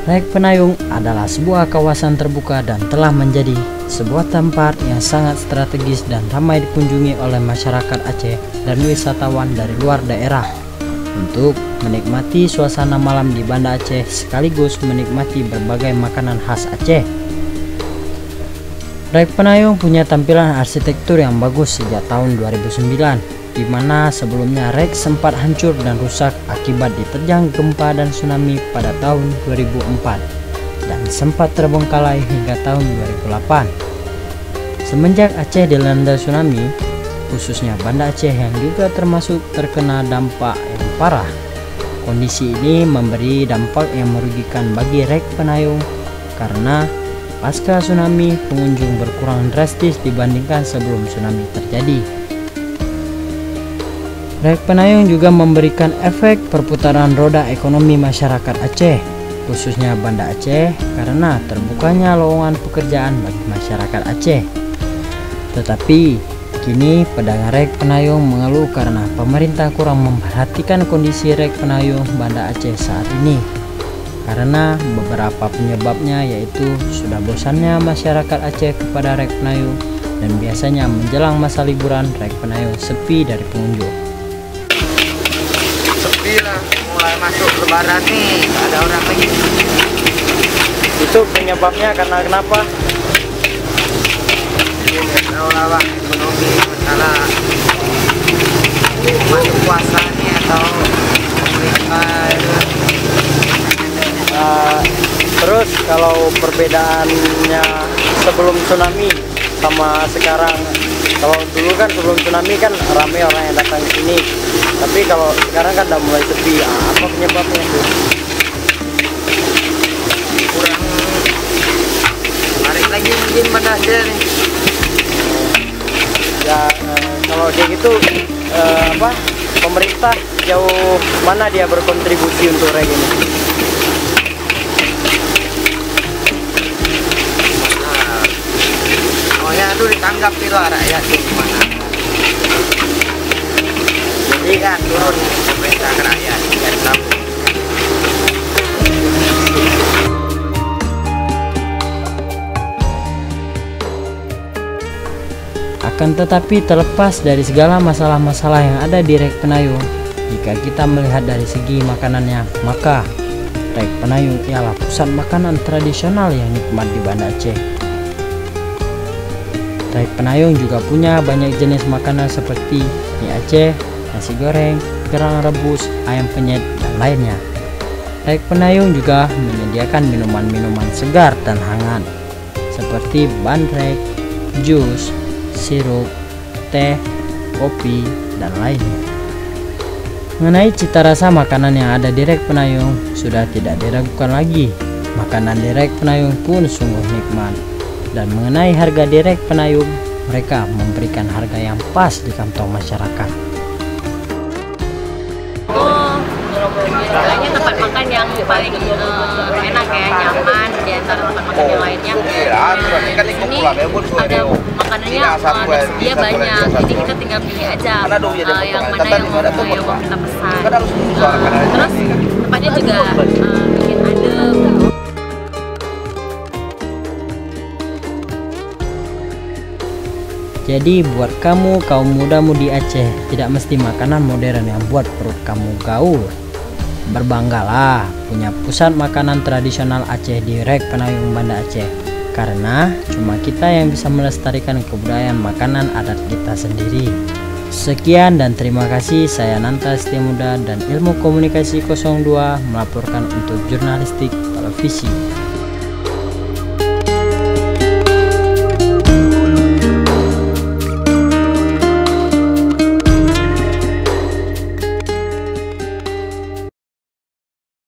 Rek Penayung adalah sebuah kawasan terbuka dan telah menjadi sebuah tempat yang sangat strategis dan ramai dikunjungi oleh masyarakat Aceh dan wisatawan dari luar daerah untuk menikmati suasana malam di Banda Aceh sekaligus menikmati berbagai makanan khas Aceh. Rek Penayung punya tampilan arsitektur yang bagus sejak tahun 2009, di mana sebelumnya Rek sempat hancur dan rusak akibat diterjang gempa dan tsunami pada tahun 2004 dan sempat terbengkalai hingga tahun 2008. Semenjak Aceh dilanda tsunami, khususnya Banda Aceh yang juga termasuk terkena dampak yang parah, kondisi ini memberi dampak yang merugikan bagi Rek Penayung karena pasca tsunami pengunjung berkurang drastis dibandingkan sebelum tsunami terjadi. Rek Penayung juga memberikan efek perputaran roda ekonomi masyarakat Aceh, khususnya Banda Aceh, karena terbukanya lowongan pekerjaan bagi masyarakat Aceh. Tetapi kini pedagang Rek Penayung mengeluh karena pemerintah kurang memperhatikan kondisi Rek Penayung Banda Aceh saat ini. Karena beberapa penyebabnya yaitu sudah bosannya masyarakat Aceh kepada Rek Penayung dan biasanya menjelang masa liburan Rek Penayung sepi dari pengunjung. Sepi lah, mulai masuk lebaran nih, gak ada orang lagi. Itu penyebabnya karena kenapa? Tahu lah bang, ekonomi, masalah masuk puasa nih atau pemerintah. Terus kalau perbedaannya sebelum tsunami sama sekarang, kalau dulu kan sebelum tsunami kan ramai orang yang datang ke sini, tapi kalau sekarang kan udah mulai sepi. Apa penyebabnya itu? Kurang tarik lagi mungkin Banda Aceh nih. Ya kalau kayak gitu pemerintah jauh mana dia berkontribusi untuk Rek ini? Maunya tuh ditanggap itu rakyat tuh gimana? Jadi kan turun pemerintah ke rakyat biar tahu. Akan tetapi terlepas dari segala masalah-masalah yang ada di Rek Penayung, jika kita melihat dari segi makanannya, maka Rek Penayung ialah pusat makanan tradisional yang nikmat di Banda Aceh. Rek Penayung juga punya banyak jenis makanan seperti mie Aceh, nasi goreng, kerang rebus, ayam penyet, dan lainnya. Rek Penayung juga menyediakan minuman-minuman segar dan hangat seperti bandrek, jus, sirup, teh, kopi, dan lainnya. Mengenai cita rasa makanan yang ada di Rek Penayung sudah tidak diragukan lagi. Makanan di Rek Penayung pun sungguh nikmat. Dan mengenai harga di Rek Penayung, mereka memberikan harga yang pas di kantong masyarakat. Istilahnya tempat makan yang paling enak ya, nyaman di antara tempat makan yang lainnya. Di sini ada makanannya tersedia banyak, jadi kita tinggal pilih aja yang mana yang mau kita pesan. Terus tempatnya juga bikin adem. Jadi buat kamu kaum muda-mudi Aceh, tidak mesti makanan modern yang buat perut kamu gaul. Berbanggalah punya pusat makanan tradisional Aceh di Rek Penayung Banda Aceh, karena cuma kita yang bisa melestarikan kebudayaan makanan adat kita sendiri. Sekian dan terima kasih, saya Nanta Setia Muda dan Ilmu Komunikasi 02 melaporkan untuk Jurnalistik Televisi.